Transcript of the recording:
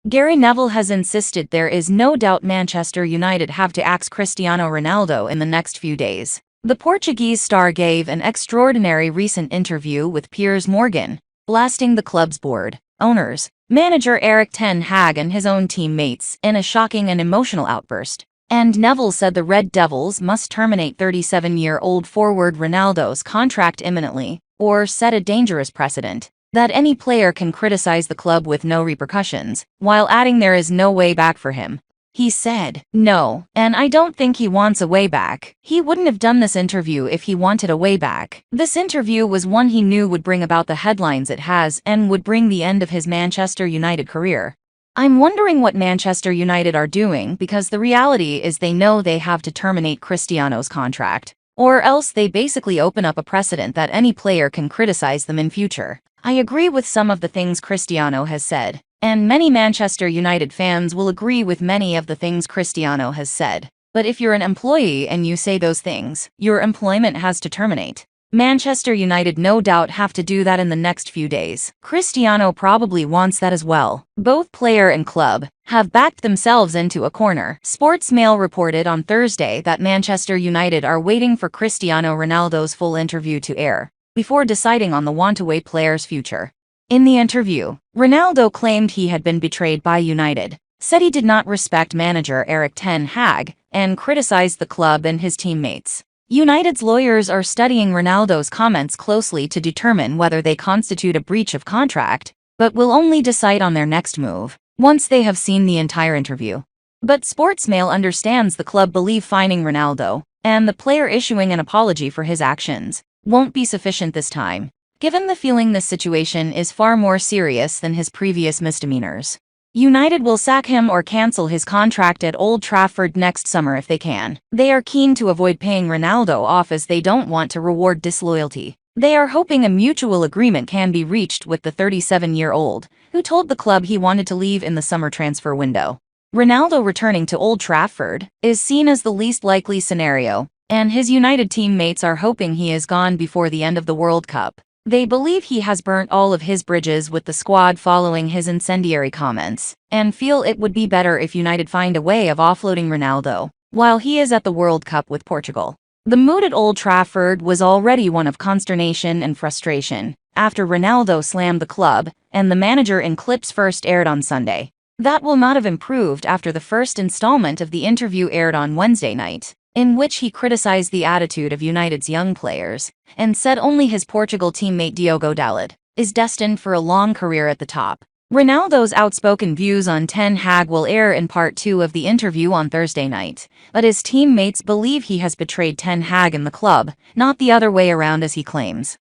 Gary Neville has insisted there is no doubt Manchester United have to axe Cristiano Ronaldo in the next few days. The Portuguese star gave an extraordinary recent interview with Piers Morgan, blasting the club's board, owners, manager Erik ten Hag and his own teammates in a shocking and emotional outburst. And Neville said the Red Devils must terminate 37-year-old forward Ronaldo's contract imminently, or set a dangerous precedent that any player can criticize the club with no repercussions, while adding there is no way back for him. He said, "No, and I don't think he wants a way back. He wouldn't have done this interview if he wanted a way back. This interview was one he knew would bring about the headlines it has and would bring the end of his Manchester United career. I'm wondering what Manchester United are doing, because the reality is they know they have to terminate Cristiano's contract, or else they basically open up a precedent that any player can criticize them in future. I agree with some of the things Cristiano has said, and many Manchester United fans will agree with many of the things Cristiano has said. But if you're an employee and you say those things, your employment has to terminate. Manchester United no doubt have to do that in the next few days. Cristiano probably wants that as well. Both player and club have backed themselves into a corner. Sportsmail reported on Thursday that Manchester United are waiting for Cristiano Ronaldo's full interview to air before deciding on the want-away player's future. In the interview, Ronaldo claimed he had been betrayed by United, said he did not respect manager Erik ten Hag, and criticized the club and his teammates. United's lawyers are studying Ronaldo's comments closely to determine whether they constitute a breach of contract, but will only decide on their next move once they have seen the entire interview. But Sportsmail understands the club believe fining Ronaldo, and the player issuing an apology for his actions, won't be sufficient this time, given the feeling this situation is far more serious than his previous misdemeanors. United will sack him or cancel his contract at Old Trafford next summer if they can. They are keen to avoid paying Ronaldo off as they don't want to reward disloyalty. They are hoping a mutual agreement can be reached with the 37-year-old, who told the club he wanted to leave in the summer transfer window. Ronaldo returning to Old Trafford is seen as the least likely scenario, and his United teammates are hoping he is gone before the end of the World Cup. They believe he has burnt all of his bridges with the squad following his incendiary comments, and feel it would be better if United find a way of offloading Ronaldo while he is at the World Cup with Portugal. The mood at Old Trafford was already one of consternation and frustration after Ronaldo slammed the club and the manager in clips first aired on Sunday. That will not have improved after the first installment of the interview aired on Wednesday night, in which he criticized the attitude of United's young players, and said only his Portugal teammate Diogo Dalot is destined for a long career at the top. Ronaldo's outspoken views on ten Hag will air in part 2 of the interview on Thursday night, but his teammates believe he has betrayed ten Hag and the club, not the other way around as he claims.